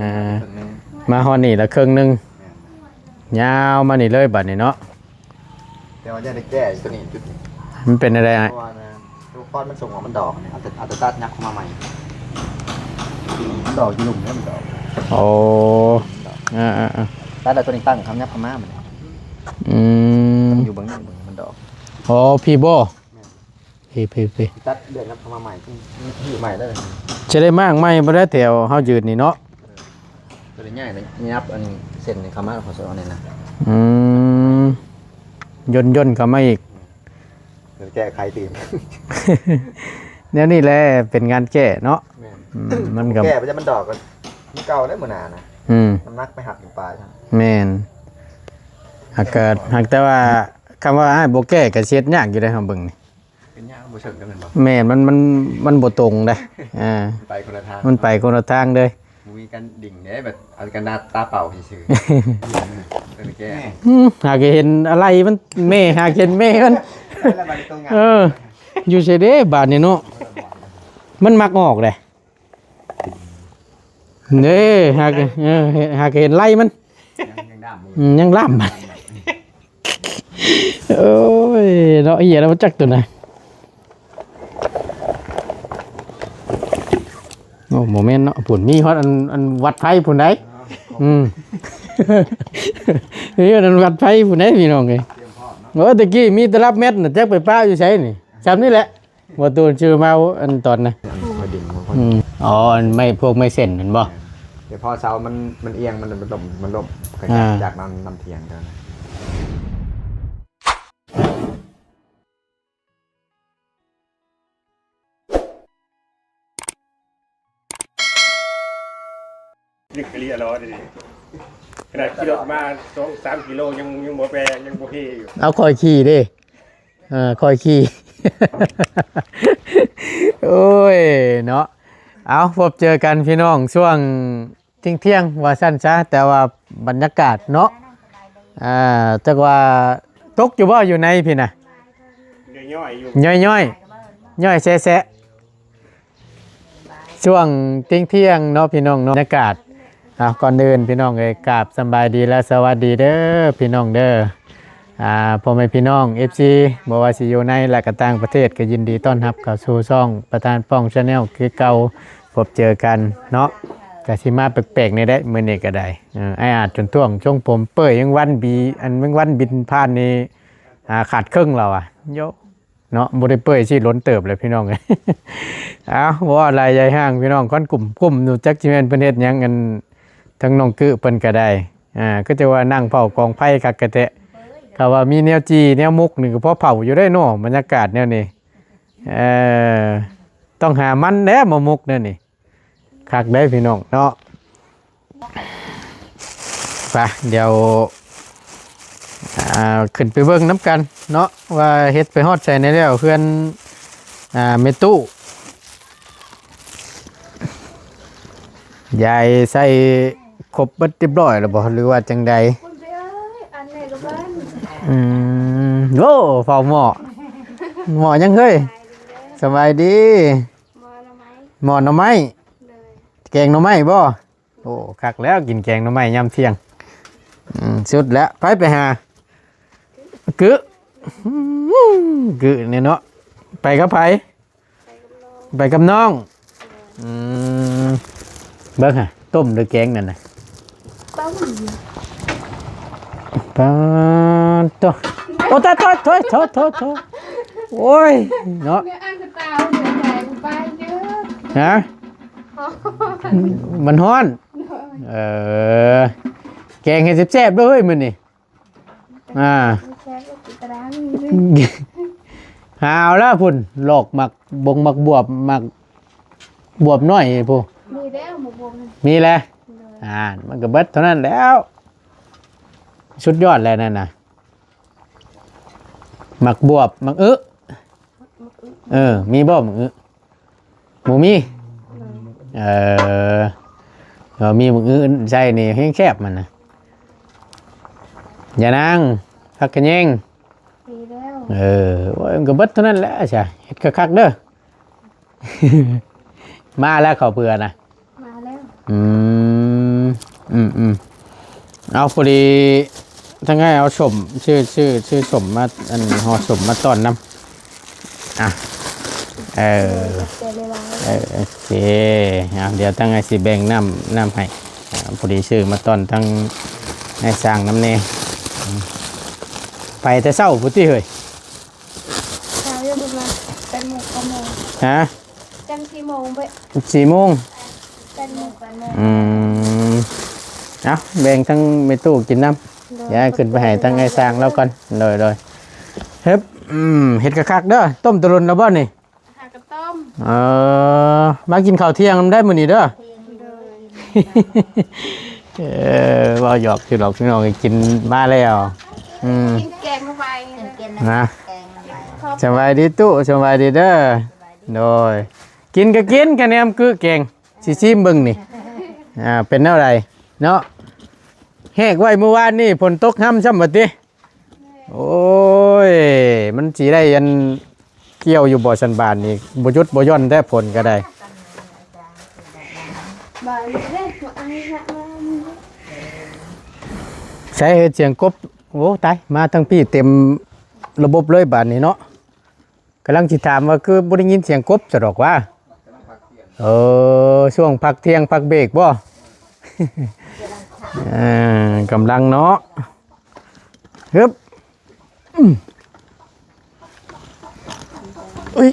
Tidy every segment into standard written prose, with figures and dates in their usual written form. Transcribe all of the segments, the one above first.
อ่ามาฮอนนี่ละครึ่งหนึงยาวมานี่เลยบัดนี้เนาะแต่ว่าจะได้แก้ตัวนี้จุดนี้มันเป็นอะไรเพราะว่าตัวก้อนมันส่งออกมันดอกเนี่ยเอาแต่ตัดยักเข้ามาใหม่มันดอกอยู่หลุมเนี่ยมันดอกโอ้ตัดแต่ตัวนี้ตั้งคำยักเข้ามามันอยู่บางนี่มันดอกโอ้พี่โบพี่ตัดเดือนยักเข้ามาใหม่ที่ใหม่ได้เลยจะได้มากไหมบ่ได้แถวเฮายืนนี่เนาะตัวนี้ง่ายเลยยับอันเส้นเข้ามาของส่วนนี้นะย่นเข้ามาอีกแก้ไขตีนเนี่ยนี่แหละเป็นงานแก้เนาะมันกับแก้ไปจะมันดอกกันมันเก่าได้เหมือนนะน้ำนักไปหักถึงปลายแม่นหากแต่ว่าคำว่าไอ้โบแก้กับเช็ดยากอยู่ได้ครับเบิ่งนี่เป็นยากโบเชิงกันเป็นบ่แม่นมันบ่ตรงได้ไปคนละทางมันไปคนละทางเลยมีกันดิ่งเนี่ยแบบเอากันตาเป่าเฉยๆแก้หากเห็นอะไรมันแม่หากเห็นแม่มันอยู่เฉยเด้บาดนี่เนาะมันมักออกเลยเด้หากเห็นไล่มันยังล่ำโอ้ยเนาะเหี้ยแล้วมันจักตัวไหนโอ้โมเมนต์เนาะผุนมีฮอดอันวัดไฟผุนไหนนี่อันวัดไฟผุนไหนพี่น้องไงตะกี้มีตลับเม็ดน่ะแจ็คไปป้าอยู่ใช่นี่จำนี่แหละว่าตัวชื่อมาอันตอนน่ะอ๋อไม่พวกไม่เส้นเห็นบ่เดี๋ยวพอเสามันเอียงมันล่มจากนั้นนำเทียงกันยึกกะลีอะล้อดิขนาดขี่รถมา2-3 กิโลยังบ่แปรยังบ่เฮอยู่เอาคอยขี่ดิคอยขี่โอ้ยเนาะเอาพบเจอกันพี่น้องช่วงเที่ยงว่าสั้นซะแต่ว่าบรรยากาศเนาะจักว่าตกอยู่บ่อยู่ในพี่น่ะย่อยอยู่ย่อยแซะช่วงเที่ยงเนาะพี่น้องเนาะบรรยากาศก่อนเดินพี่น้องเลยกราบสบายดีและสวัสดีเด้อพี่น้องเด้อพ่อแม่พี่น้อง FC บ่ว่าสิอยู่ในและก็ต่างประเทศก็ยินดีต้อนรับเข้าสู่ช่องประธานป้อง Channel คือเก่าพบเจอกันเนาะก็สิมาแปลกๆในได้มื้อนี้ก็ได้ไอ้อาจจนท่วงช่วงผมเปื่อยยังวันบีอันวันบินผ่านนี่ขาดครึ่งเราโยเนาะบ่ได้เปื่อยสิล้นเติบเลยพี่น้องเอ้ยบ่ว่าอะไรใหญ่ห้างพี่น้องคนกลุ่มอยู่จักสิแม่นเพิ่นเฮ็ดหยังกันทั้งน้องกึเพิ่นก็ได้ก็จะว่านั่งเผากองไฟคักกะแตะก็ว่ามีแนวจีแนวมุกนี่ก็พอเผาอยู่ได้เนาะบรรยากาศแนวนี้ต้องหามันแหน่มามุกนั่นนี่คักได้พี่น้องเนาะไปเดี๋ยวขึ้นไปเบิ่งน้ำกันเนาะว่าเฮ็ดไปฮอดใส่ในแล้วเพื่อนเมตู้ยายใส่ครบเรียบร้อยแล้วบ่หรือว่าจังใดโอ้เฝ้าหม้อยังเฮ้ยสบายดีหม้อหน่อไม้แกงหน่อไม้บ่โอ้คักแล้วกินแกงหน่อไม้ยามเที่ยงสุดแล้วไปหากึเนี่ยเนาะไปกับไผไปกับน้องเบิ่งต้มหรือแกงนั่นน่ะปลาตัวโอ้โถโอ้ยเนาะฮะมันฮ้อนแกงให้แซ่บๆด้วยมื้อนี้หาวแล้วพุ่นหลอกหมักบวบน้อยพู่มีแล้วหมกบวบมีแล้วมันก็เบิดเท่านั้นแล้วชุดยอดแล้วนั่นน่ะหมักบวบหมักมีบ่หมักหมูมีมีหมักใช่นี่ให้แคบมันนะอย่านั่งพักกันยังมีแล้วมันก็เบิดเท่านั้นแหละใช่เฮ็ดคักๆเด้อมาแล้วข้าวเปลือกนะมาแล้ว เอาพอดีทั้งไงเอาสมชื่อสมมาอันห่อสมมาต้อนน้ำอ่ะเจอเลยว่า โอเคเดี๋ยวทั้งไงสิแบ่งน้ำให้พอดีชื่อมาต้อนทั้งในสร้างน้ำเนไปแต่เช้าพุทธิเฮ้ย เช้าเรื่องประมาณเป็นโมงก็โมง ฮะ จัง4 โมงไป 4 โมง เป็นโมงกันโมง เอาแบ่งทั้งไม่ตู้กินน้ำอย่าขึ้นไปให้ทั้งไงสร้างแล้วก่อนเลยเฮ็ดเฮ็ดกะคักเด้อต้มตะลุนแล้วบ่นี่ หากระต้ม มากินข้าวเที่ยงได้มื้อนี้เด้อ เลย ว่าหยอกคือหลอกพี่น้องกินมาแล้วกินแกงเข้าไป นะสบายดีตู้สบายดีเด้อโดยกินก็กินคะแนนคือเก่งสิซิมเบิ่งนี่เป็นแนวใดเนาะแหกไว้เมื่อวานนี่ฝนตกห้ำซ้ำบัดติโอ้ยมันสิได้ยันเกี่ยวอยู่บ่สันบานนี่บ่หยุดบ่ย่อนแต่ฝนก็ได้ บ่ายเล่นหัวไอ้ฮะ ใช้เสียงกบโอ้ตายมาทั้งพี่เต็มระบบเลยบานนี้เนาะกำลังจิถามว่าคือบ่ได้ยินเสียงกบจะดอกว่าช่วงพักเที่ยงพักเบรกบ่ กำลังเนาะฮึบอุ้ย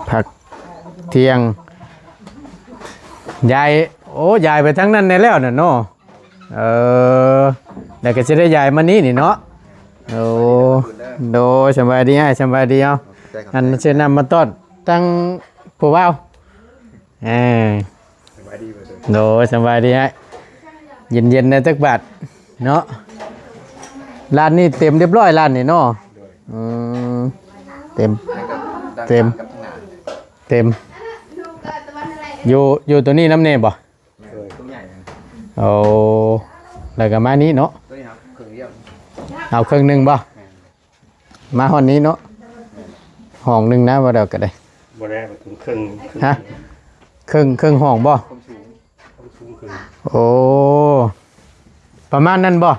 ผักเที่ยงยายโอ้ยายไปทั้งนั้นในแล้วน่ะเนาะแล้วก็จะได้ยายมานี่นี่เนาะโอ้โดสบายดีสบายดีเอาอันเชิญนำมาต้อนตั้งผู้ว่าวโดสบายดีเย็นๆในตักบาทเนาะร้านนี้เต็มเรียบร้อยร้านนี่เนาะเต็มอยู่ตัวนี้น้ำเนบบ่โอ้แล้วก็มานี้เนาะเอาเครื่องหนึ่งบ่มาห้องนี้เนาะห้องหนึ่งนะว่าเดี๋ยวก็ได้ บ่ได้ถึงครึ่ง ฮะเครื่องห้องบ่โอ้ประมาณนั้นบ่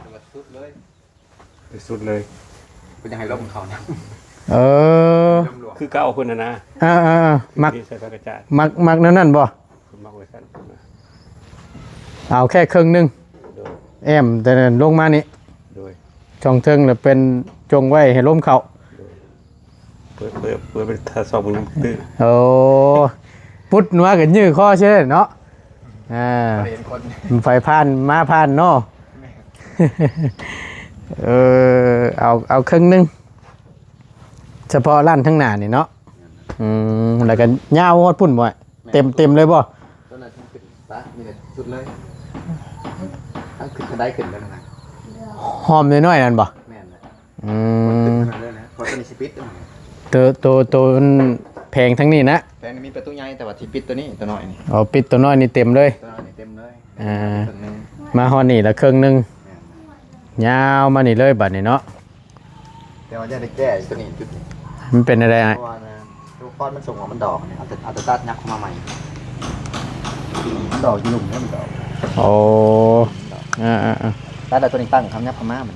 สุดเลยเป็นยังไงลมเขาเนี่ย คือเก่าคนนะ มัก ใส่ผ้ากระจาด มักนั่นบ่มักไว้ซั่น เอาแค่เครื่องหนึ่งแอมแต่ลงมานี่โดยช่องเทิงแล้วเป็นจงไว้ให้ล้มเขาเปิดเป็นทดสอบมันตื้อโอ้พุทธนัวกันยื้อข้อใช่เนาะไฟผ่านมาผ่านเนาะเอาครึ่งหนึงเฉพาะร้านทั้งหน้านี่เนาะแล้วก็ย่าวฮอดพุ่นบ่เต็มเลยบ่ต้นนั้นขึ้นปะมีแต่สุดเลยทั้งขึ้นกระไดขึ้นแล้วนะ หอมน้อยๆนั่นบ่แม่นเลยพอตัวนี้สิปิดตัวแพงทั้งนี้นะแพงมีประตูใหญ่แต่ว่าที่ปิดตัวนี้ตัวน้อยนี่อ๋อปิดตัวน้อยนี่เต็มเลยตัวน้อยนี่เต็มเลยมาฮอดนี่ละครึ่งหนึงยาวมานี่เลยบัดนี้เนาะแต่ว่าจะได้แก้ตัวนี้จุดมันเป็นอะไรเพราะว่าตัวก้อนมันส่งออกมันดอกเนี่ยเอาแต่ตัดยักเข้ามาใหม่มันดอกอยู่หลุมเนี่ยมันดอกโอ้ตัดแต่ตัวนี้ตั้งคำยักเข้ามามัน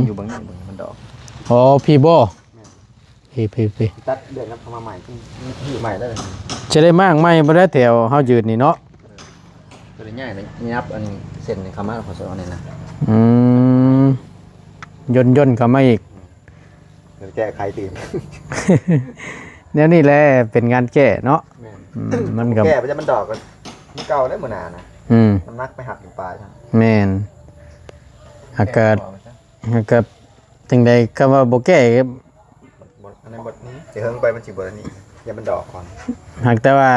อยู่บางนี่มันดอกอ๋อพี่โบพี่ตัดเดือนยักเข้ามาใหม่อยู่ใหม่ได้เลยจะได้มากไหมบ่ได้แถวเฮายืนนี่เนาะตัวนี้ง่ายเลยยับอันเส้นเข้ามาขอสอนนี่นะย่นเข้ามาอีกแก้ไขตีมเนี่ยนี่แหละเป็นงานแก้เนาะมันกับแก้ไปจะมันดอกกันมันเก่าได้เหมือนนะมันมักไปหักอยู่ปลายแม่นหากเกิดจังใดคำว่าบ่แก้ในบทนี้จะเฮิงไปมันสิบทนี้อย่ามันดอกก่อนหากแต่ว่า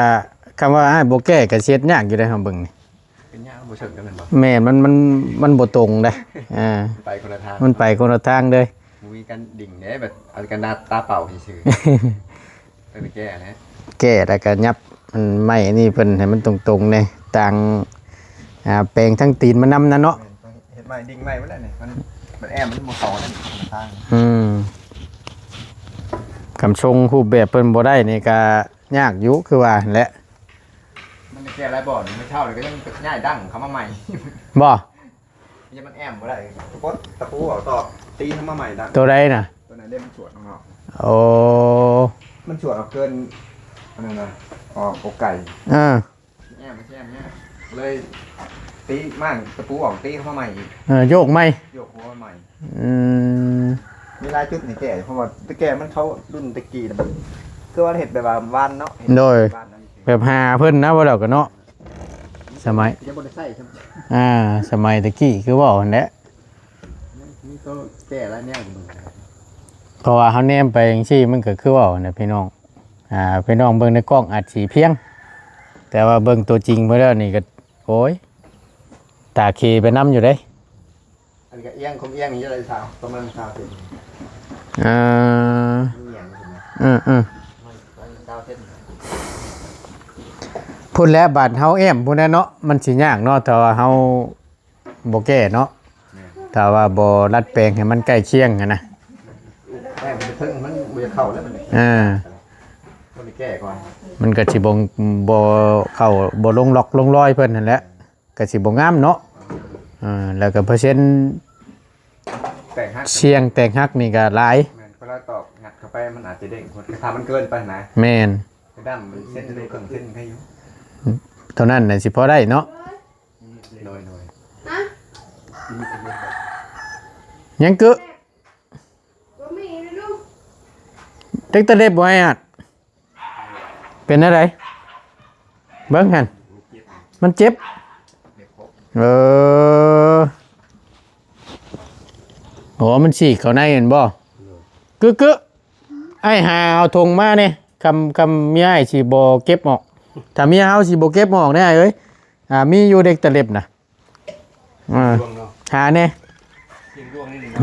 คำว่าบ่แก้ก็เช็ดยากอยู่ได้เฮาเบิ่งนี่เป็นยากบ่เชิงกันบ่แม่นมันบ่ตรงเด้ไปคนละทางมันไปคนละทางเลยมีกันดิ่งเนี่ยแบบเอากันตาเป่าซื่อไปแก้นะแก้แล้วก็ยับมันไม่นี่เพิ่นให้มันตรงๆเนี่ยต่างแปลงทั้งตีนมันนำนะเนาะเฮ็ดใหม่ดิ่งใหม่บ่ได้นี่มันแอมมันบ่เข้านั่นทาง คำชงรูปแบบเพิ่นบ่ได้นี่ก็ยากอยู่คือว่าแหละ มันจะแก้อะไรบ่ไม่เช่าเลยก็ยังง่ายดั้งเขามาใหม่ บ่ ยังมันแอมบ่ได้ตะปูเอาตอกตีเขามาใหม่ดั้ง ตัวใดน่ะ ตัวนั้นเล่มนสวดของเรา โอ้ มันสวดเอาเกินอันนั้นนะออกอกไก่ อ่า แอมไม่ใช่แอมเนี่ยเลยตีมั่งตะปูออกตีเขามาใหม่อีก โยกไหม โยกหัวมาใหม่ อืม มีลายจุดนี่แก่เพราะว่าตะแก่มันเขารุ่นตะกี้นะมันคือว่าเห็ดแบบว่าวันเนาะเห็ด โดย บ้านนั้น แบบหาเพิ่นนะว่าแล้วก็เนาะสมัย จะบริใส่ใช่ไหม สมัยตะกี้คือเว้าหั่นแหละ นี่ก็แก่แล้วเนี่ยคุณดู เพราะว่าเฮาแนมไปจังซี่มันก็คือเว้าน่ะพี่น้องพี่น้องเบิ่งในกล้องอาจสิเพียง แต่ว่าเบิ่งตัวจริงเพิ่นแล้วนี่ก็โอ้ยตาเคไปนํอยู่เด้ อันนี้ก็เอียงคมเอียงนี่จะได้สาวประมาณสาวเส้น อ่า เอียงใช่ไหม อืม สาวเส้น พูดแล้วบาดเฮาแอมพูดแล้วเนาะมันสิยากเนาะแต่ว่าเฮาบ่แก้เนาะถ้าว่าบ่รัดแปลงให้มันใกล้เคียงกันนะ แม่มันจะทึ่งมันบ่จะเข้าแล้วมัน คนไปแก้ก่อน มันก็สิบ่เข้าบ่ลงล็อกลงรอยเพิ่นนั่นแหละก็สิบ่งามเนาะแล้วก็เปอร์เซ็นต์ แต่งฮัก เสียงแตกหักนี่ก็หลาย แม่นเวลาตอกงัดเข้าไปมันอาจจะเด้งคนถ้ามันเกินไปนะ แม่น กระดั้มมันเส้นจะได้เครื่องเส้นให้อยู่ เท่านั้นน่ะสิพอได้เนาะ โดย ยังกึ บ่มีนะลูก เด็กตะเล็บบ่ให้อัดเป็นอะไรเบิ่งหั่นมันเจ็บเออโหมันฉีกเข้าในเห็นบ่กึไอ้หาเอาธงมาเนี่ยคำเมียไอ้สิบ่เก็บออกถ้าเมียเฮาสิบ่เก็บออกได้เอ้ยมีอยู่เด็กตะเล็บน่ะหาแน่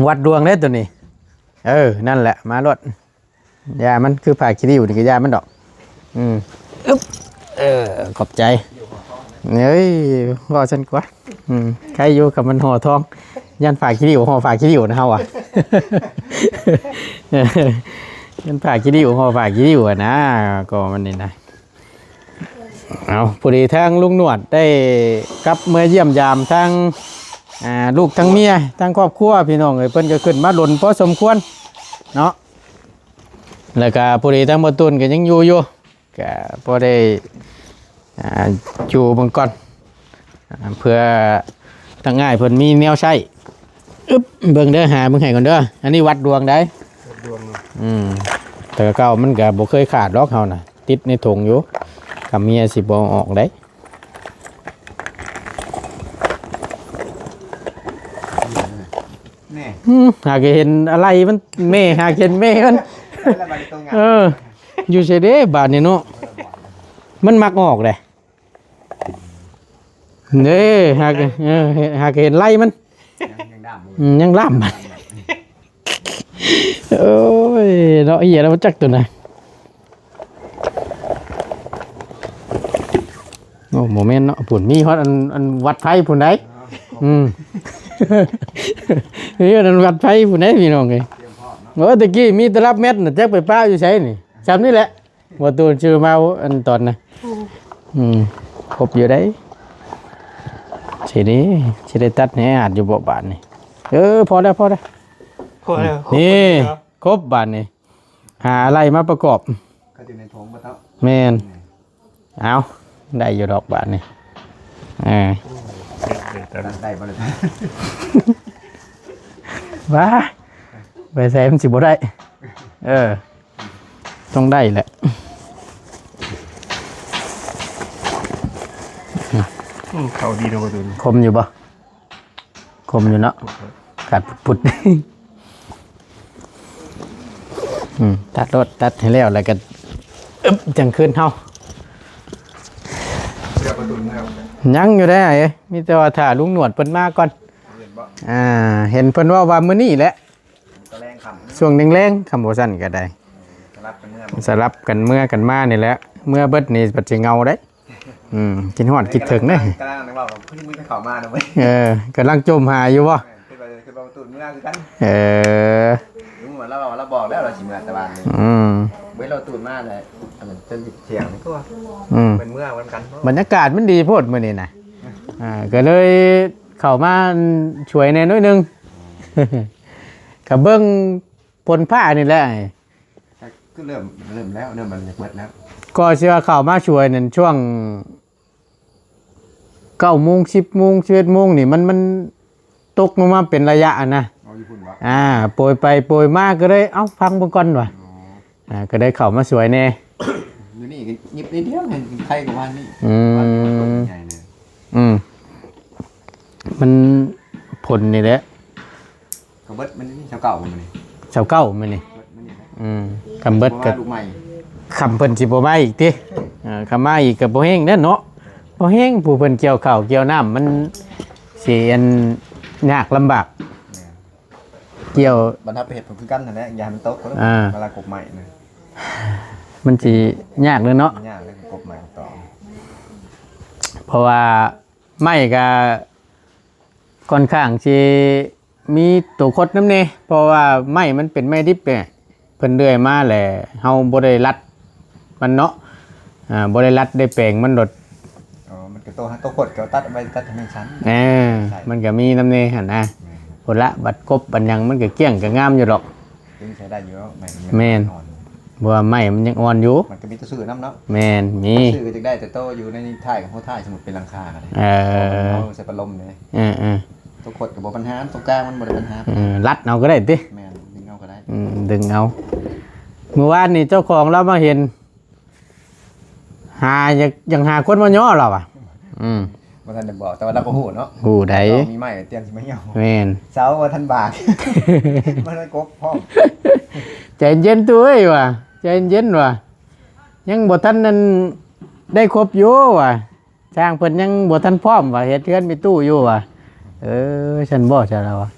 วัดดวงเด้ตัวนี้นั่นแหละมารถยามันคือผ่าคิริวนี่ก็ยามันดอกอึ๊บขอบใจเฮ้ยว่าฉันกว่าใครอยู่กับมันห่อทองยันฝากคิริวห่อฝากคิริวนะเฮาอ่ะ ยันฝากคิริวห่อฝากคิริวนะก็มันนี่นะเอาพอดีทางลุงหนวดได้กลับเมื่อเยี่ยมยามทั้งลูกทั้งเมียทั้งครอบครัวพี่น้องเอ้ยเพิ่นก็ขึ้นมาหล่นพอสมควรเนาะแล้วก็พอดีทั้งบ่ตุนก็ยังอยู่ก็พอได้อยู่เบิ่งก่อนเพื่อตั้งง่ายเพิ่นมีแนวใช้อึ๊บเบิ่งเด้อหาเบิ่งให้ก่อนเด้ออันนี้วัดดวงได้ดวง แต่เก่ามันก็บ่เคยขาดดอกเฮาน่ะติดในถุงอยู่กับเมียสิบ่ออกได้ แน่ หากเห็นอะไรมันแม่หากเห็นแม่มัน แล้วมันตรงงาน อยู่เฉยเด้บาดนี่เนาะมันมักออกเลยเด้หากเห็นไล่มัน ยังดำ ยังล่ำมันโอ้ยเนาะเหี้ยแล้วมันจักตัวไหนโอ้โมเมนต์เนาะผุ่นมีฮอดอันวัดไฟผุ่นได้นี่อันวัดไฟผุ่นได้พี่น้องไงตะกี้มีตลับเม็ดน่ะแจ๊กไปป้าอยู่ใช่นี่จำนี่แหละว่าตัวชื่อมาอันตอนน่ะครบอยู่ได้สินี้สิได้ตัดแหอาดอยู่บ่บาทนี่พอแล้วนี่ครบบาทนี่หาอะไรมาประกอบ ก็อยู่ในถุงปะเท่า แมนเอาได้อยู่ดอกบาทนี่ได้บ่เลย ว้าไปใส่มันสิบ่ได้ต้องได้แหละเขาดีนะประตู คมอยู่บ่คมอยู่เนาะกัดปุดตัดรถตัดให้แล้วก็จังขึ้นเฮา เดี๋ยวประตูแล้ว ยังอยู่ได้ไอ้มีแต่ว่าถ้าลุงหนวดเพิ่นมาก่อนเห็นเพิ่นว่ามื้อนี้แหละ ตะแรงคำ ช่วงแรงๆคำบ่ซั่นก็ได้ สลับกันเมื่อกันมานี่แหละเมื่อเบิดนี่ปัจจัยเงาได้กินฮอดคิดถึงเด้ กำลังนึกว่าเพิ่งมึงจะเข้ามานะเว้ย กำลังจมหาอยู่บ่ ขึ้นไปประตูเมื่อคือกัน ลุ ง เหมือนเราบอกแล้วเราสิเมื่อตะวันเลย เว้ยเราตื่นมาเลยอันนั้นจนเสียงนี่ก็ว่าเป็นเมื่อวันกัน บรรยากาศมันดีโพดมื้อนี้นะก็เลยเข้ามาช่วยแหน่น้อยหนึง ก็เบิ่งผลผ้านี่แหละ ก็เริ่มแล้วเริ่มมันเปิดแล้ว ก็สิว่าเข้ามาช่วยนั่นช่วง9:00 น 10:00 น 11:00 นนี่มันตกลงมาเป็นระยะนะ เอาญี่ปุ่นวะ โปรยไปโปรยมาก็เลยเอ้าฟังเบิ่งก่อนว่ะก็ได้เข้ามาช่วยแน่ อยู่นี่ยิบนิดเดียวเห็นใครกับวันนี่ ใหญ่เลย มันผลนี่แหละ กระเบิดมันนี่ชาวเก่ามันนี่ เช้าเก้ามื้อนี่คำเบิดก็ ลูกใหม่ คำเพิ่นสิบ่มาอีกติคำมาอีกก็บ่แฮงเด้อเนาะบ่แฮงผู้เพิ่นเกี่ยวข้าวเกี่ยวน้ำมันสิอันยากลำบากเกี่ยว บรรทัดเพชรผมคือกันนั่นแหละยามันโต๊ะเวลากบใหม่นะ มันสิยากเลยเนาะ ยากเลยกบใหม่ต่อ เพราะว่าไม้ก็ค่อนข้างสิมีตัวคดนำแน่เพราะว่าไม้มันเป็นไม้ดิบเนี่ยเพิ่นเลื่อยมาแหละเฮาบ่ได้รัดมันเนาะบ่ได้รัดได้แปลงมันดด มันก็โตขดก็ตัดไปตัดให้ชั้น มันก็มีนำแน่หั่นนะผลละบัดกบบัดหยังมันก็เกลี้ยงก็งามอยู่ดอก ยังใช้ได้อยู่แล้วใหม่ แม่น บ่ว่าไม้มันยังอ่อนอยู่ มันก็มีตัวสื่อน้ำเนาะ แม่นมี สื่อก็จะได้แต่โตอยู่ในท่ายกับหัวท่ายสมุดเป็นหลังคากันเลยใส่ปลมเลย ตัวขดกับปัญหาตัวกลางมันหมดปัญหา รัดเอาก็ได้ติ แม่ดึงเอาก็ได้ ดึงเอาเมื่อวานนี่เจ้าของเรามาเห็นหายังหาคนมาย่อเราอ่ะว่าท่านจะบอกแต่ว่าเราก็หูเนาะ หูใด มีไม้เตรียมสิไม่เอา แม่น เสาว่าท่านบาทมันได้กบพร้อม ใจเย็นตัวเอ้ยว่ะใจเย็นว่ะยังบ่ทันนั้นได้ครบอยู่ว่ะสร้างเพิ่นยังบ่ทันพร้อมว่ะเฮ็ดเทือนมีตู้อยู่ว่ะฉันบ่ใช่แล้วว่ะ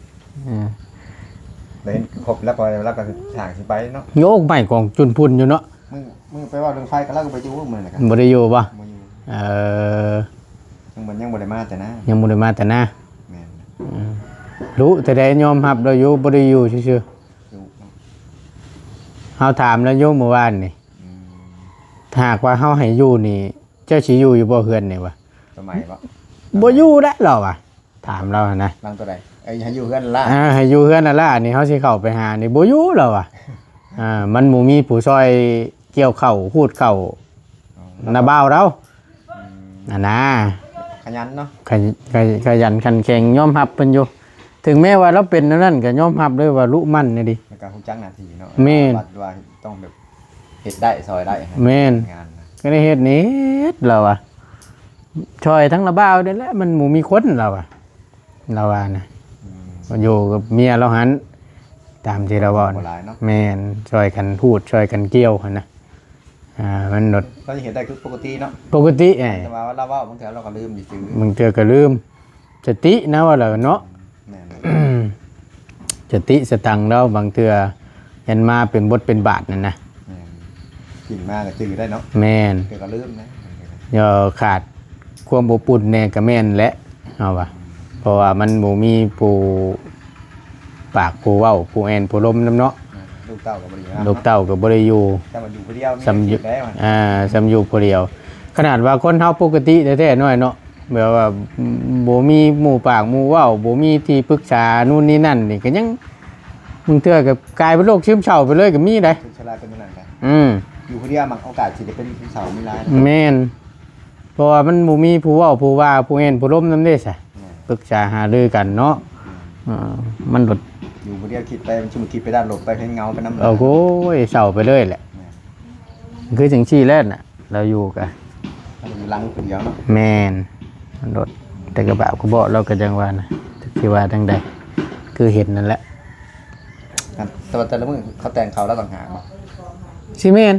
เลยครบแล้วก็ฉากสิไปเนาะ โยกใหม่ของจุนพุ่นอยู่เนาะ มึงไปว่าเรื่องไฟก็แล้วก็ไปจู้มือนะครับ บ่ได้อยู่ป่ะ ยังบ่ได้มาแต่นะ ยังบ่ได้มาแต่หน้า แม่น รู้แต่ได้ยอมรับเราอยู่บ่ได้อยู่ซื่อๆเฮาถามแล้วโยมเมื่อวานนี่ถ้าหากว่าเฮาให้อยู่นี่เจ้าสิอยู่อยู่บ่เฮือนนี่วะ สมัยบ่ บ่อยู่แล้วหรอวะถามเรานะ บางตัวใดให้อยู่เฮือนล่ะ ให้อยู่เฮือนนั่นล่ะนี่เฮาสิเข้าไปหานี่บ่อยู่แล้ววะมันบ่มีผู้ซอยเกี่ยวข้าวพูดข้าวนาบ่าวเรานะ ขยันเนาะ ขยันขันแข็งยอมรับเพิ่นอยู่ถึงแม้ว่าเราเป็นนั่นก็ยอมรับเลยว่าลุมันนี่ดิ ในการฮู้จักหน้าที่เนาะ แม่น วัดว่าต้องแบบเฮ็ดได้ซอยได้ แม่น งานนะ ก็ได้เฮ็ดนี้เราอ่ะช่วยทั้งระบ่าวนี่แหละมันหมู่มีคนเราอ่ะเราว่านะอยู่กับเมียเราหันตามที่เราบอก บ่หลายเนาะ แม่นช่วยกันพูดช่วยกันเกี่ยวหั่นนะมันหนด เราจะเห็นได้คือปกติเนาะ ปกติแต่ว่าเราว่าบางทีเราก็ลืมดิซื้อ มึงเจอก็ลืมสตินะว่าเราเนาะ แม่น สติสตังค์แล้วบางเทื่อเห็นมาเป็นบทเป็นบาทนั่นนะ กินมากก็จืดได้เนาะ แม่น เดี๋ยวก็ลืมนะ อย่าขาดความอบอุ่นแน่ก็แม่นแหละเอาว่ะเพราะว่ามันบ่มีผู้ปากผู้เว้าผู้แอนผู้ลมนำเนาะ ลูกเต้าก็บ่ได้ ลูกเต้าก็บ่ได้อยู่ แต่มันอยู่คนเดียว สำอยู่ ได้มัน สำอยู่ผู้เดียว ขนาดว่าคนเฮาปกติแท้ๆน้อยเนาะแบบว่าบ่มีหมู่ปากหมู่เว้าบ่มีที่ปรึกษานู่นนี่นั่นนี่ก็ยังมึงเทื่อก็กลายเป็นโรคซึมเศร้าไปเลยก็มีได้ ชราเป็นนั่นกัน อ อยู่คนเดียวมันโอกาสที่จะเป็นเสาไม่ร้าย แม่นเพราะว่ามันบ่มีผู้เว้าผู้ว่าผู้เห็นผู้ล้มนำเด้ซะปรึกษาหารือกันเนาะมันหลด อยู่คนเดียวคิดไปมันชุมคิดไปด้านหลบไปให้เงาไปน้ำ โอ้โหเศร้าไปเลยแหละคือจังซี่แหล้วน่ะเราอยู่กัน มันลังคนเดียวเนาะ แม่นมันรถแต่กระบะก็บอกเราก็จังว่านะที่ว่าจังใดคือเห็นนั่นแหละ แต่ละมื้อเขาแต่งเขาแล้วต่างหาก สิแม่น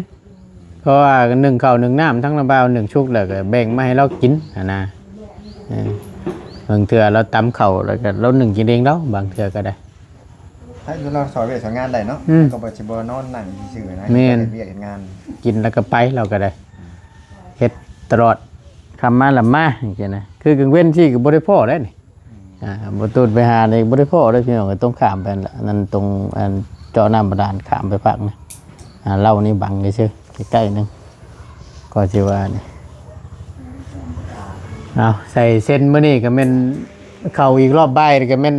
เพราะว่าหนึ่งข้าวหนึ่งน้ำทั้งระเบาหนึ่งชุกแล้วก็แบ่งมาให้เรากินนะบางเทื่อเราตำข้าวแล้วก็เราหนึ่งกินเองแล้วบางเทื่อก็ได้ ถ้าเราสอยเวทสอยงานได้เนาะก็บ่สิบ่นอนนั่งซื่อๆนะเวียกงาน กินแล้วก็ไปเราก็ได้เฮ็ดตลอดคำมาลำมาอย่างเงี้ยนะคือกึ่งเว้นที่กับบริพ่อได้นี่บตูดไปหาในบริพ่อได้พี่น้องก็ต้องข้ามไปละนั่นตรงอัน เจาะน้ำบาดาลข้ามไปภาคนะเล่านี่บังนี่ซื่อใกล้ๆนึงก็สิว่านี่เอาใส่เส้นมื้อนี้ก็แม่นเข้าอีกรอบบ่ายก็แม่น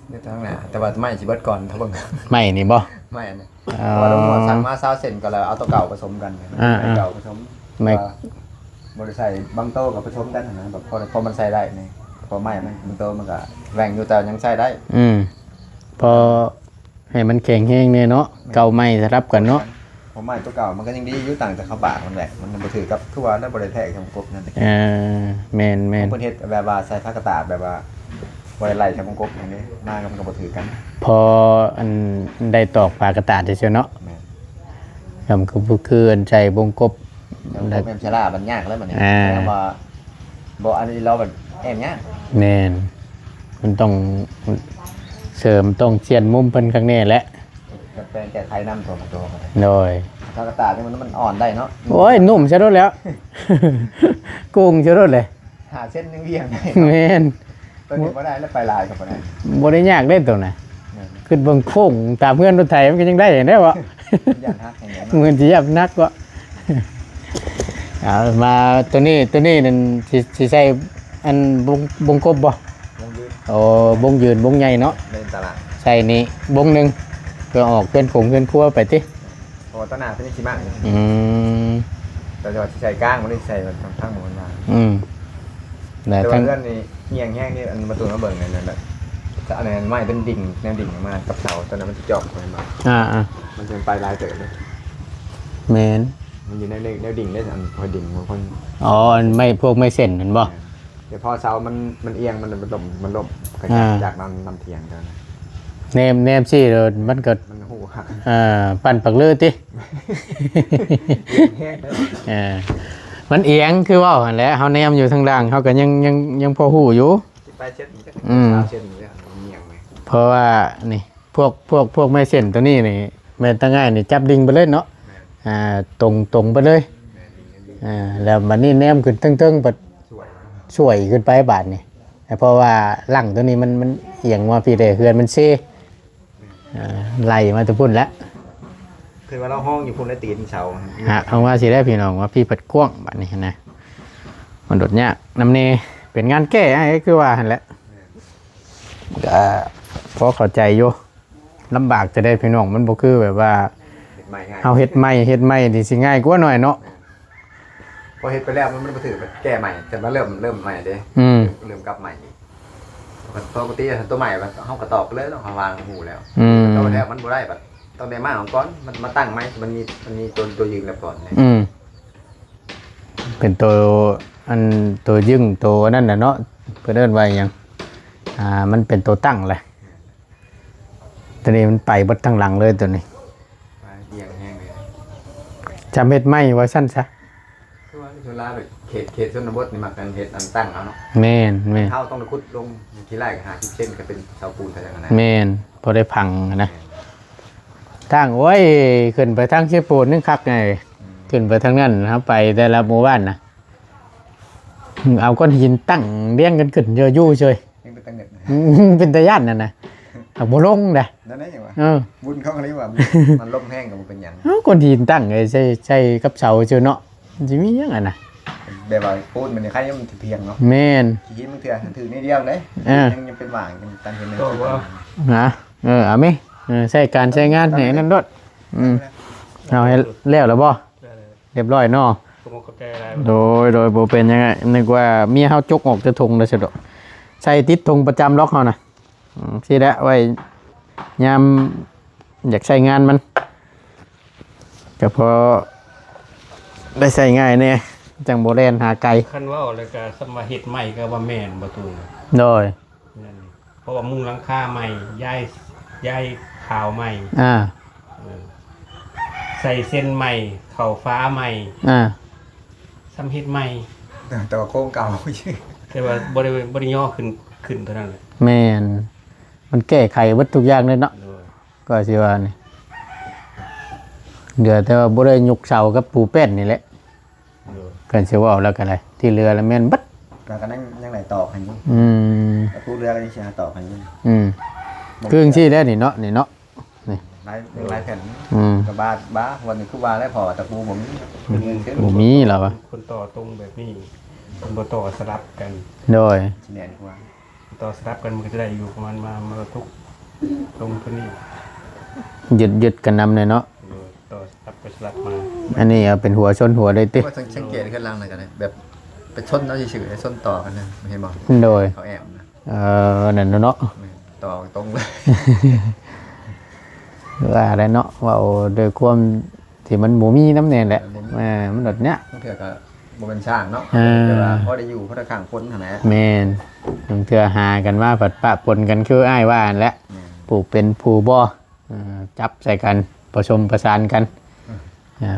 เดี๋ยวทางหน้าแต่ว่าไม่สิเบิดก่อนถ้าเบิ่ง ไม่นี่บ่ ไม่อันนี้เพราะว่าลุงหมอสั่งมาซาวเส้นก็แล้วเอาตัวเก่าผสมกันไม้เก่าผสม ไม่ บ่ได้ใส่บางโต๊ะกับผสมกันนะแบบพอมันใส่ได้นี่พอไม้มันบางโต๊ะมันก็แหว่งอยู่แต่ยังใช้ได้ พอให้มันแข็งแห้งเนี่ยเนาะเก่าไม่สลับกันเนาะ พอไม้ตัวเก่ามันก็ยังดีอยู่ต่างจากข้าวบากมันแหละมันบ่ถือกับคือว่าได้บ่ได้แท้กับกบนั่นเอง แม่น เพิ่นเฮ็ดแบบว่าใส่ผ้ากระตาแบบว่าบ่ได้ไล่กับกบอย่างนี้มากับมันก็บ่ถือกัน พออันได้ตอกปากกระตาดเฉยๆเนาะ แม่น คำคืออันใจบงกบ แล้วแม่นชรามันยากแล้วมันนี่แต่ว่าบ่อันนี้เราแบบแอมยาก แม่นมันต้องเสริมต้องเชียนมุมเพิ่นข้างแน่แหละ แปลงแก้ไขน้ำตัว โดย ผ้ากระตานี่มันอ่อนได้เนาะ โอ้ยนุ่มซะรถแล้ว กุ้งซะรถเลย หาเส้นนึงเวียงได้ แม่น ตัวนี้บ่ได้แล้วไปลายกับบ่ได้ บ่ได้ยากเด้ตัวน่ะขึ้นเบิ่งโค้งตามเพื่อนรถไถมันก็ยังได้อย่างได้บ่ ย่านฮักอย่างเงี้ย เงินสิยับนักก็ เอามาตัวนี้นั่นสิใส่อันบงกบบ่ วงยืน โอ้บงยืนบงใหญ่เนาะ เล่นตลาด ใส่นี่บงหนึงเพื่อออกเพื่อนขงเพื่อนครัวไปติ เพราะว่าต้นหน้าเป็นสิมาก อืม แต่ว่าใส่ก้างมันได้ใส่มันทั้งหมดมา แต่ แต่ว่า ทั้ง เรื่องนี้เฮียงแห้งนี่อันประตูมาเบิ่งนั่นแหละจะอันนั้นไม้เป็นดิ่งแนวดิ่งมากับเสาตอนนั้นมันสิจอกไปมา มันจะไปลายเต๋อเลย แมน มันอยู่ในแนวดิ่งได้อันพอดิ่งบางคน อ๋อไม่พวกไม่เส้นนั่นบ่ เดี๋ยวพอเสามันเอียงมันล่มก็จากนำเทียงกัน เนมสิเดี๋ยวมันก็ มันหูหัก ปั่นปักเลือติ แห้งเลย มันเอียงคือว่าหั่นแหละเฮาแนมอยู่ทางล่างเฮาก็ยังพอฮู้อยู่ ไปเช็ดนี่ก็เช็ดนี่ก็เงียงไหม เพราะว่านี่พวกไม่เส้นตัวนี้นี่แม่นตะง่ายนี่จับดิ่งไปเลยเนาะตรงไปเลยแล้วบัดนี้แนมขึ้นเทิงๆบัด สวย ช่วยขึ้นไปบาดนี่เพราะว่าหลังตัวนี้มันเอียงมาพี่เด้เฮือนมันเซไล่มาแตะพุ่นแล้ว คือว่าเราห้องอยู่พุ่นแล้วตีนเสา เอาว่าสิได้พี่น้องว่าพี่เปิดกว้างบาดนี้นะมันโดดยากนำเนเป็นงานแก้ไอ้คือว่าหั่นแหละก็พอเข้าใจอยู่ลำบากจะได้พี่น้องมันบ่คือแบบว่า ใหม่ง่าย เอาเฮ็ดใหม่นี่สิง่ายกว่าหน่อยเนาะ พอเฮ็ดไปแล้วมันไม่ได้ถือแก้ใหม่แต่ว่าเริ่มใหม่เด้เริ่มกลับใหม่ปกติตัวใหม่แบบเฮากระตอกเลยต้องวางหูแล้วตัวแล้วมันบ่ได้แบบต้องได้มาของก้อนมันมาตั้งไหมมันมีตัวยืนแล้วก่อน เป็นตัวยึงตัวนั่นน่ะเนาะเพิ่นเอิ้นว่าหยังมันเป็นตัวตั้งแหละตัวนี้มันไปเบิดทั้งหลังเลยตัวนี้ เอียงแห้งเลย จำเฮ็ดไม้ไว้ซั่นซะ คือว่าชนลาแบบเขตชนบทนี่มากันเฮ็ดอันตั้งเอาเนาะ แม่น เท้าต้องขุดลงที่ไร่ก็หา10เส้นก็เป็นเสาปูนอะไรอย่างนั้น แม่นพอได้พังนะทางโอ้ยขึ้นไปทางเชฟปูนนึงคักไงขึ้นไปทางนั้นนะครับไปแต่ละหมู่บ้านนะเอาก้อนหินตั้งเรียงกันขึ้นเยอะยู่เฉย ยังเป็นตั้งเน็ต เป็นตะย่านนั่นนะเอาบ่ลงเด้ นั่นได้ยังวะ เออ บุญเขาเรียกว่ามันล่มแห้งกับมันเป็นอย่าง เอาก้อนหินตั้งไอ้ใช่กับเสาเฉยเนาะสิมีหยังอ่ะนะ แบบว่าปูนมันใครมันเพียงเนาะ แม่น ขี้มันถือนี่เดียวเลยยังเป็นหว่างยังตันเห็นเลย นะเอาไหมใช้การใช้งานให้นั่นโดดเอาให้แล้วบ่เรียบร้อยเนาะ ก็มก็แก้ได้ โดยบ่เป็นยังไงนึกว่าเมียเฮาจกออกจะทงได้ซะดอกใส่ติดทงประจำล็อกเฮานะสิแหละไว้ยามอยากใช้งานมันก็พอได้ใช้ง่ายแน่จังบ่แล่นหาไกล คันว่าแล้วก็สมาเฮ็ดใหม่ก็ว่าแม่นบ่ตูน โดย นั่นเพราะว่ามุงหลังคาใหม่ย้ายขาวใหม่ ใส่เส้นใหม่เข่าฟ้าใหม่ซ้ำเฮ็ดใหม่ แต่ว่าโค้งเก่า แต่ว่าบ่ได้ย่อขึ้นเท่านั้นแหละ แม่นมันแก้ไขเบิดทุกอย่างเลยเนาะก็สิว่านี่เดือแต่ว่าบ่ได้ยกเสากับปูแป้นนี่แหละกันสิว่าแล้วกันเลยที่เรือแล้วแม่นเบิด แล้วก็นั่งยังไหนต่อพันยุ่งปูเรือกันนี่ใช่ต่อพันยุ่ง คือจังซี่แหล้วนี่เนาะ ลายแผ่น อืม กับ้าวันนี้คือว่าได้พอตะปูผมเป็นเงินเช่น บ่มีเหรอวะ คนต่อตรงแบบนี้คนบ่ต่อสลับกัน โดย ชิ้นแหนกว่า ต่อสลับกันมันก็จะได้อยู่ประมาณมาทุกตรงตัวนี้ ยึดกันนำเลยเนาะ ต่อสลับไปสลับมา อันนี้เอาเป็นหัวชนหัวได้ติ ว่าสังเกตขึ้นล่างเลยกันนะแบบไปชนแล้วเฉยๆชนต่อกันนะไม่เห็นบอก โดย เขาแอบนะ นั่นเนาะ ต่อตรงเลย ว่าอะไรเนาะว่าโดยความที่มันบ่มีน้ำแน่นแหละมันแบบเนี้ย ต้องเถื่อกับโมเป็นช่างเนาะ อ่า แต่ว่าพอได้อยู่พอได้ข้างพ้นขนาด แม่นบางเทื่อหากันว่าผัดปะปนกันคืออ้ายว่านั่นแหละปลูกเป็นผู้บ่จับใส่กันผสมประสานกัน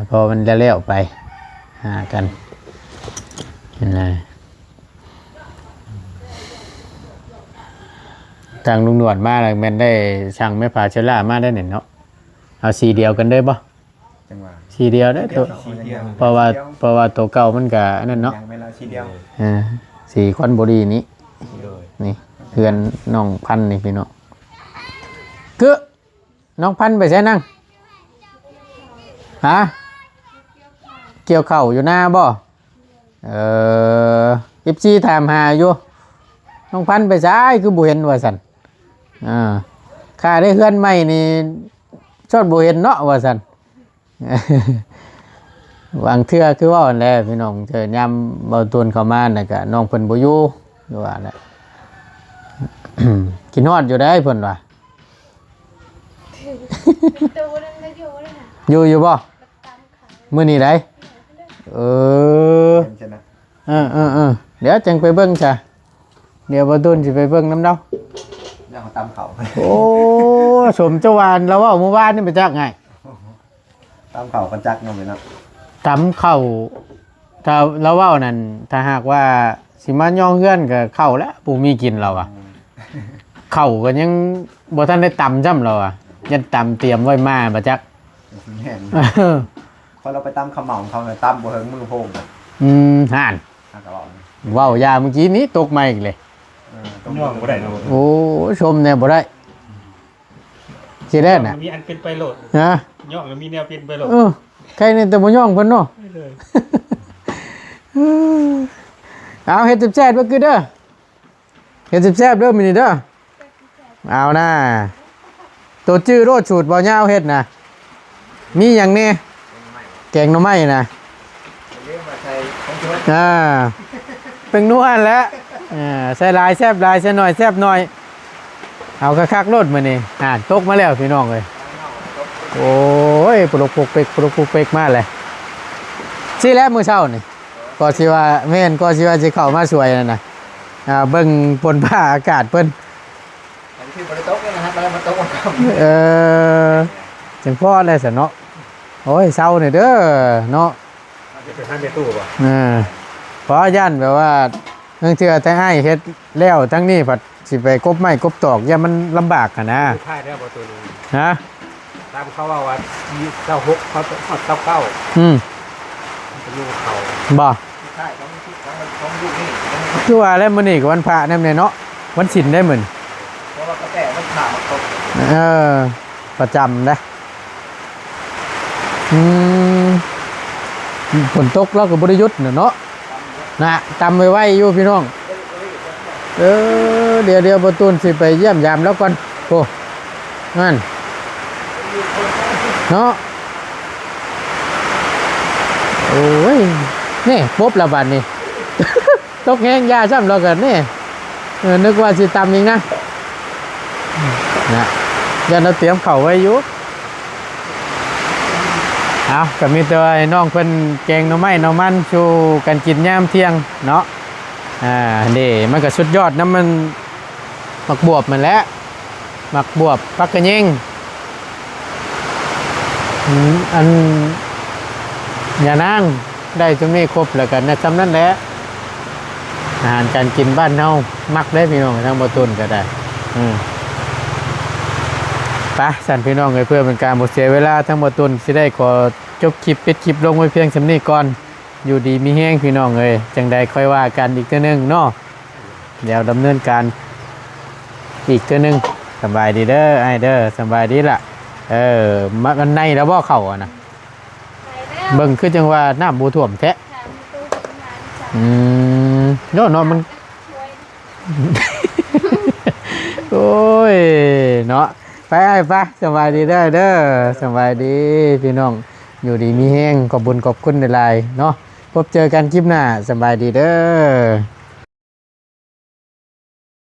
พอมันแล้วๆไปหากันเห็นไรทางลุงหนวดมาแล้วแม่นได้ช่างไม่พาเชล่ามาได้เนี่ยเนาะเอาสีเดียวกันได้ปะ จังหวะ สีเดียวได้ตัวเพราะว่าตัวเก่ามันก็นั่นเนาะ ยังไม่ละชิ้นเดียว สีควันบอดีนี้ โดย นี่เพื่อนน้องพันธุ์นี่พี่น้องกึน้องพันธุ์ไปใช่นั่งฮะเกี่ยวเข่าอยู่หน้าบ่FC ถามหาอยู่น้องพันธุ์ไปซ้ายคือบ่เห็นว่าซั่นข้าได้เฮือนใหม่นี่ชดบ่เห็นเนาะว่าซั่น วางเทื่อคือว่าอันแหละพี่น้องเธอยามเบาตูนเข้ามาน่ะก็น้องเพิ่นบ่อยู่อยู่ว่าแหละ กินฮอดอยู่ได้เพิ่นว่า ตูนั่นก็อยู่เลยนะ อยู่บ่ ตามเขา มื้อนี้ได้เออ เช่นนะ เดี๋ยวจังไปเบิ่งจ้ะเดี๋ยวบ่ตูนสิไปเบิ่งนำเดา ย่างเขาตามเขา โอ้สมเจ้าวานแล้วว่าเมื่อวานนี่ไปจักไง ตามเขากันจักเนาะเลยเนาะ ตำเข้าถ้าเราเว้านั่นถ้าหากว่าสิมาย่องเฮือนก็เข้าแล้วปู่มีกินเราอ่ะ เข้าก็ยังบ่ทันได้ตำจ้ำเราอ่ะยันตำเตรียมไว้มาบ่จัก เห็นพอเราไปตามขมเหมาของเขาเลยตามบ่เฮิงมือโพง ห่าน กระบอก เว้ายาเมื่อกี้นี้ตกมาอีกเลย ต้องย่องบ่ได้เนาะ โอ้ชมเนี่ยบ่ได้สิได้น่ะ มีอันเป็นไปโหลด ฮะ ย่องมีแนวเป็นไปโหลด ใครนี่แต่บ่ย่องเพิ่นเนาะ ได้เลย เอาเฮ็ดแซ่บๆบ่คือเด้อเฮ็ดแซ่บๆเด้อมื้อนี้เด้อเอานะตัวจื้อโรดสูตรบ่ยาวเฮ็ดน่ะมีหยังแน่แกงหน่อไม้น่ะ เรียกมาใช้ของชุด เป็นนัวแล้วใส่หลายแซ่บหลายใส่หน่อยแซ่บหน่อยเอาคักๆโลดมื้อนี้ตกมาแล้วพี่น้องเอ้ยโอ้ยปลุกปุกเปกมาเลยสิแล้วมื้อเช้านี่ก็สิว่าแม่นก็สิว่าสิเข้ามาสวยนั่นน่ะเบิ่งฝนฟ้าอากาศเพิ่น อันที่บริโต๊ะเนี่ยนะครับบริโต๊ะครับ จังพ่อเลยสิเนาะโอ้ยเศร้าหน่อยเด้อเนาะ จะไปทำในตู้ป่ะ เพราะย่านแบบว่าเนื่องเชื่อแต่ให้เฮ็ดแล้วทั้งนี้ผัดสิไปกบไม้กบตอกอย่ามันลำบากอะนะ ค่ายได้ประตูนึง ฮะ ตามเขาว่าเจ้าหกเขาเจ้าเก้า เป็นลูกเขา บ่ ใช่ของลูกนี่ คือว่าแล้วมื้อนี้ก็วันพระนำเนี่ยเนาะวันศีลได้มื้อ เพราะว่ากระแตมันขาดมันตก ประจำนะฝนตกเราก็บ่ได้หยุดเนาะนะตำไว้อยู่พี่น้องเดี๋ยวประตูนสิไปเยี่ยมยามแล้วก่อนโอ้นั่นเนาะโอ้ยนี่ปุ๊บละบาดนี่ ตกแห้งยาซ้ำเรากันนี่นึกว่าสิตำอีกนะยันเราเตรียมเข่าไว้อยู่เอาก็มีตัวไอ้น้องเพิ่นแกงหน่อไม้หน่อมันชูกันกินยามเที่ยงเนาะนี่มันก็สุดยอดน้ำมันหมักบวบมันแหล้วหมักบวบปักกระยิงอันอย่านั่งได้ตรงนี้ครบแล้วกันนะจำนั้นแหละอาหารการกินบ้านเฮามักได้พี่น้องทั้งบ่ต้นก็ได้ไปสั่นพี่น้องเพื่อเป็นการบ่เสียเวลาทั้งบ่ต้นสิได้ขอจบคลิปปิดคลิปลงไว้เพียงสำนี้ก่อนอยู่ดีมีแห้งพี่น้องจังใดค่อยว่ากันอีกเทื่อนึงเนาะเดี๋ยวดำเนินการอีกเทื่อนึงสบายดีเด้อไอ้เด้อสบายดีล่ะ มันในแล้วบ่เข้าอ่ะนะ ไปแล้ว เบิ่งคือจังว่าน้ำบ่ท่วมแท้ ถามตู้ทำงานจ้ะ เนาะมัน ช่วย โอ้ยเนาะไปสบายดีเด้อสบายดีพี่น้องอยู่ดีมีแฮงขอบคุญหลายๆเนาะพบเจอกันคลิปหน้าสบายดีเด้อ